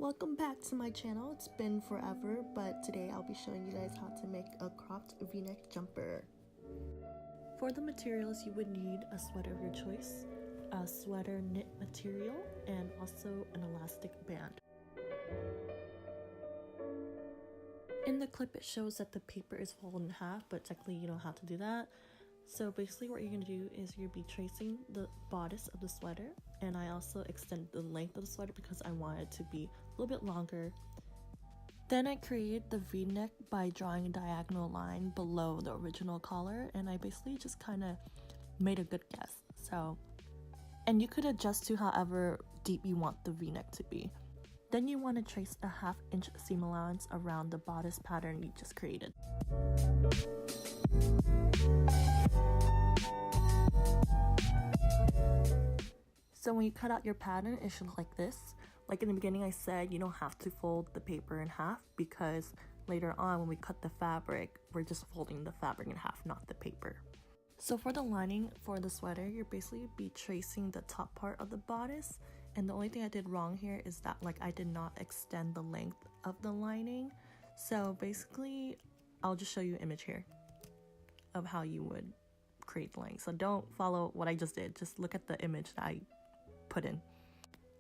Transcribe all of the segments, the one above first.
Welcome back to my channel. It's been forever, but today I'll be showing you guys how to make a cropped v-neck jumper. For the materials, you would need a sweater of your choice, a sweater knit material, and also an elastic band. In the clip it shows that the paper is folded in half, but technically you don't have to do that. So basically what you're going to do is you'll be tracing the bodice of the sweater, and I also extended the length of the sweater because I wanted it to be a little bit longer. Then I created the v-neck by drawing a diagonal line below the original collar, and I basically just kind of made a good guess. And you could adjust to however deep you want the v-neck to be. Then you want to trace a 1/2 inch seam allowance around the bodice pattern you just created. So when you cut out your pattern, it should look like this. Like in the beginning I said, you don't have to fold the paper in half because later on when we cut the fabric, we're just folding the fabric in half, not the paper. So for the lining for the sweater, you're basically be tracing the top part of the bodice, and the only thing I did wrong here is that I did not extend the length of the lining. So basically I'll just show you an image here of how you would create the length. So don't follow what I just did, just look at the image that I put in.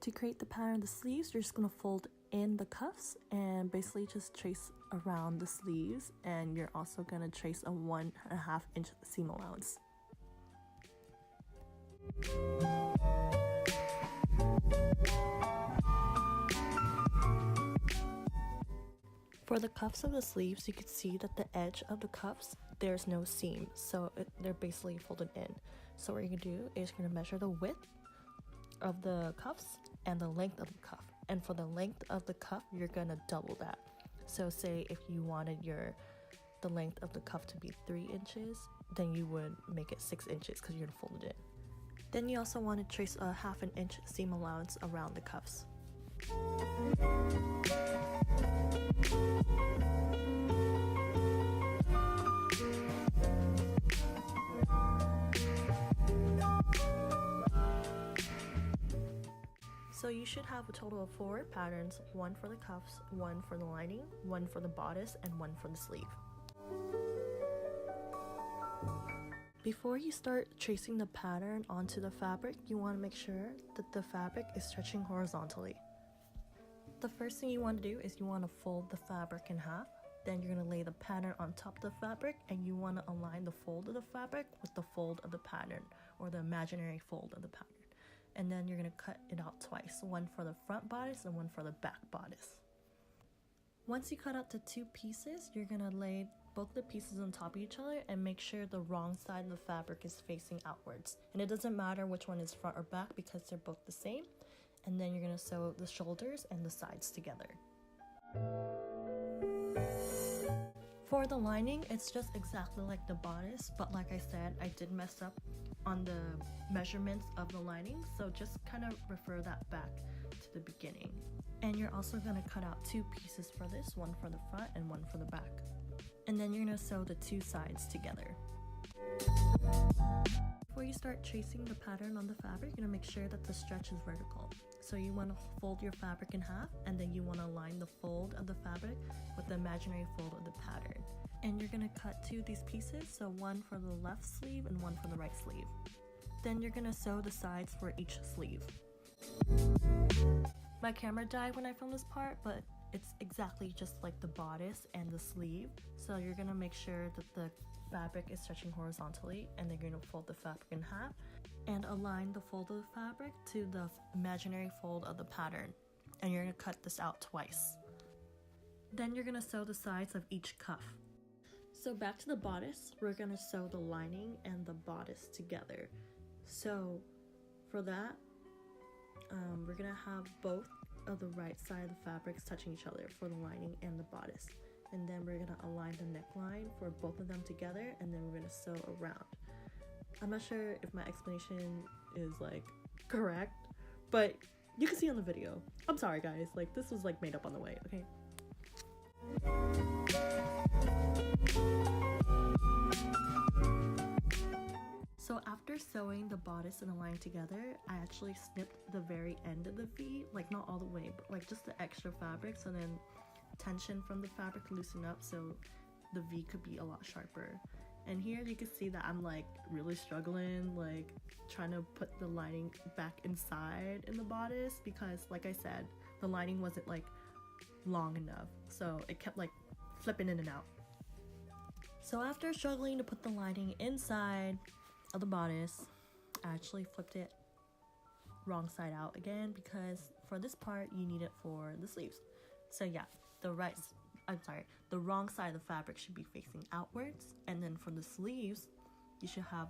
To create the pattern of the sleeves, you're just going to fold in the cuffs and basically just trace around the sleeves, and you're also going to trace a 1.5 inch seam allowance. For the cuffs of the sleeves, you can see that the edge of the cuffs, there's no seam, so they're basically folded in. So what you're going to do is you're going to measure the width of the cuffs and the length of the cuff, and for the length of the cuff you're gonna double that. So say if you wanted the length of the cuff to be 3 inches, then you would make it 6 inches because you're gonna fold it in. Then you also want to trace a 1/2 inch seam allowance around the cuffs. So you should have a total of 4 patterns, 1 for the cuffs, 1 for the lining, 1 for the bodice, and 1 for the sleeve. Before you start tracing the pattern onto the fabric, you want to make sure that the fabric is stretching horizontally. The first thing you want to do is you want to fold the fabric in half. Then you're going to lay the pattern on top of the fabric, and you want to align the fold of the fabric with the fold of the pattern, or the imaginary fold of the pattern. And then you're going to cut it out twice, 1 for the front bodice and 1 for the back bodice. Once you cut out the 2 pieces, you're going to lay both the pieces on top of each other and make sure the wrong side of the fabric is facing outwards. And it doesn't matter which one is front or back because they're both the same. And then you're going to sew the shoulders and the sides together. For the lining, it's just exactly like the bodice, but like I said, I did mess up on the measurements of the lining, so just kind of refer that back to the beginning. And you're also going to cut out 2 pieces for this, 1 for the front and 1 for the back. And then you're going to sew the 2 sides together. Before you start tracing the pattern on the fabric, you're going to make sure that the stretch is vertical. So you want to fold your fabric in half, and then you want to align the fold of the fabric with the imaginary fold of the pattern. And you're going to cut 2 of these pieces, so 1 for the left sleeve and 1 for the right sleeve. Then you're going to sew the sides for each sleeve. My camera died when I filmed this part, but it's exactly just like the bodice and the sleeve. So you're going to make sure that the fabric is stretching horizontally, and then you're going to fold the fabric in half and align the fold of the fabric to the imaginary fold of the pattern. And you're going to cut this out twice. Then you're going to sew the sides of each cuff. So back to the bodice, we're going to sew the lining and the bodice together. So for that, we're going to have both of the right side of the fabrics touching each other for the lining and the bodice. And then we're going to align the neckline for both of them together, and then we're going to sew around. I'm not sure if my explanation is correct, but you can see on the video. I'm sorry guys, this was made up on the way, okay? So after sewing the bodice and the lining together, I actually snipped the very end of the V, like not all the way, but like just the extra fabric, so then tension from the fabric loosen up so the V could be a lot sharper. And here you can see that I'm like really struggling, like trying to put the lining back inside in the bodice because like I said, the lining wasn't like long enough, so it kept like flipping in and out. So after struggling to put the lining inside of the bodice, I actually flipped it wrong side out again because for this part you need it for the sleeves. So yeah, the wrong side of the fabric should be facing outwards, and then for the sleeves you should have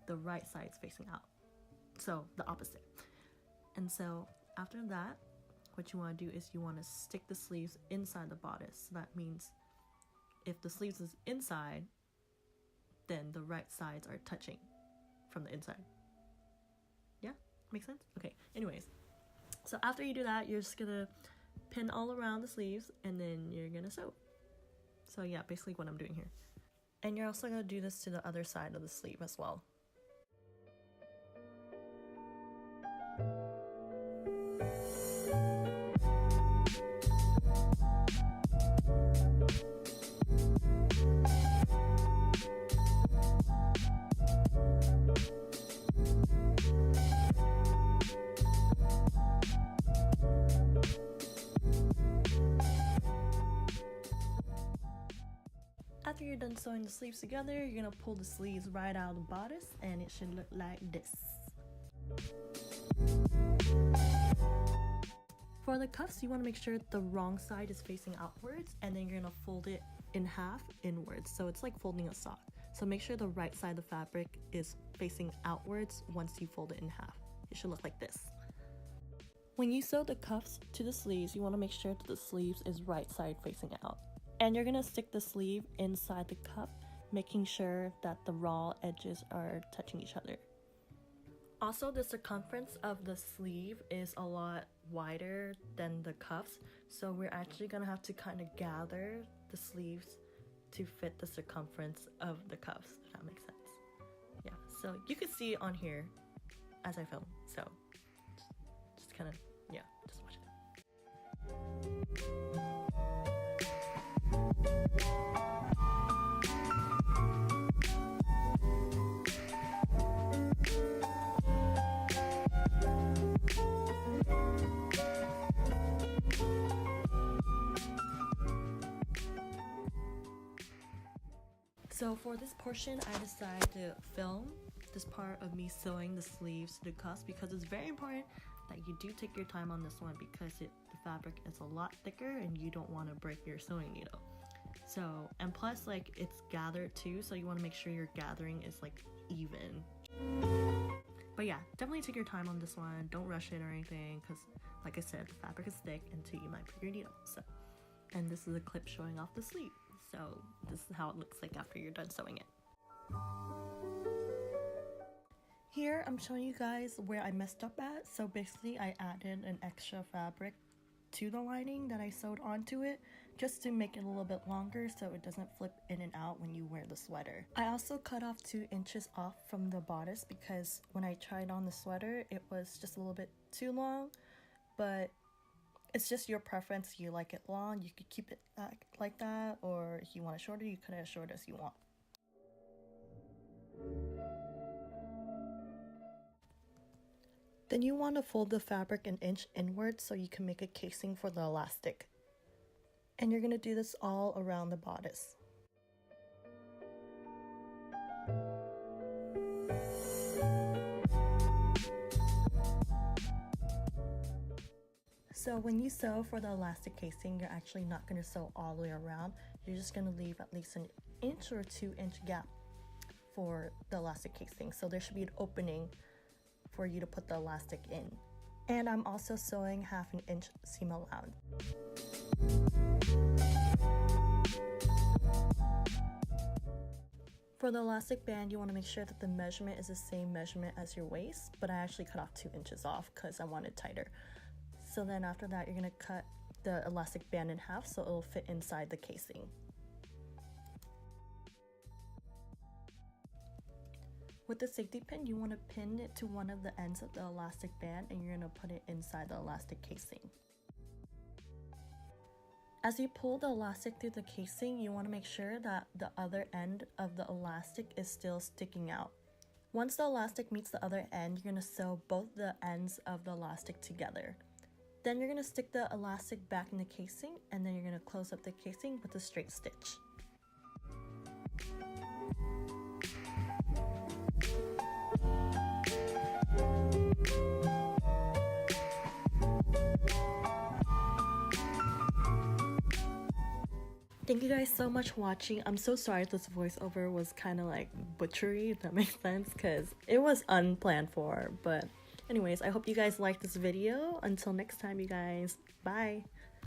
the right sides facing out, so the opposite. And so after that, what you want to do is you want to stick the sleeves inside the bodice. So that means if the sleeves is inside, then the right sides are touching from the inside. Yeah, makes sense? Okay, anyways, so after you do that, you're just gonna pin all around the sleeves and then you're gonna sew. So yeah, basically what I'm doing here. And you're also gonna do this to the other side of the sleeve as well. After you're done sewing the sleeves together, you're gonna pull the sleeves right out of the bodice and it should look like this. For the cuffs, you want to make sure the wrong side is facing outwards, and then you're gonna fold it in half inwards, so it's like folding a sock. So make sure the right side of the fabric is facing outwards once you fold it in half. It should look like this. When you sew the cuffs to the sleeves, you want to make sure that the sleeves is right side facing out. And you're gonna stick the sleeve inside the cuff, making sure that the raw edges are touching each other. Also, the circumference of the sleeve is a lot wider than the cuffs, so we're actually gonna have to kind of gather the sleeves to fit the circumference of the cuffs, if that makes sense. Yeah, so you can see it on here as I film, so just kind of, yeah, just watch it. So for this portion, I decided to film this part of me sewing the sleeves to the cuffs because it's very important that you do take your time on this one because the fabric is a lot thicker and you don't want to break your sewing needle. So, and plus like it's gathered too, so you want to make sure your gathering is like even. But yeah, definitely take your time on this one. Don't rush it or anything because like I said, the fabric is thick and too you might break your needle. So, and this is a clip showing off the sleeve. So this is how it looks like after you're done sewing it. Here I'm showing you guys where I messed up at. So basically I added an extra fabric to the lining that I sewed onto it just to make it a little bit longer so it doesn't flip in and out when you wear the sweater. I also cut off 2 inches off from the bodice because when I tried on the sweater it was just a little bit too long, but it's just your preference. You like it long, you could keep it like that, or if you want it shorter, you cut it as short as you want. Then you want to fold the fabric an inch inward so you can make a casing for the elastic. And you're going to do this all around the bodice. So when you sew for the elastic casing, you're actually not going to sew all the way around. You're just going to leave at least an inch or 2 inch gap for the elastic casing. So there should be an opening for you to put the elastic in. And I'm also sewing 1/2 inch seam allowance. For the elastic band, you want to make sure that the measurement is the same measurement as your waist, but I actually cut off 2 inches off because I want it tighter. So then after that, you're going to cut the elastic band in half so it'll fit inside the casing. With the safety pin, you want to pin it to one of the ends of the elastic band and you're going to put it inside the elastic casing. As you pull the elastic through the casing, you want to make sure that the other end of the elastic is still sticking out. Once the elastic meets the other end, you're going to sew both the ends of the elastic together. Then you're going to stick the elastic back in the casing and then you're going to close up the casing with a straight stitch. Thank you guys so much for watching. I'm so sorry if this voiceover was kind of like butchery, if that makes sense, because it was unplanned for. But anyways, I hope you guys liked this video. Until next time, you guys. Bye!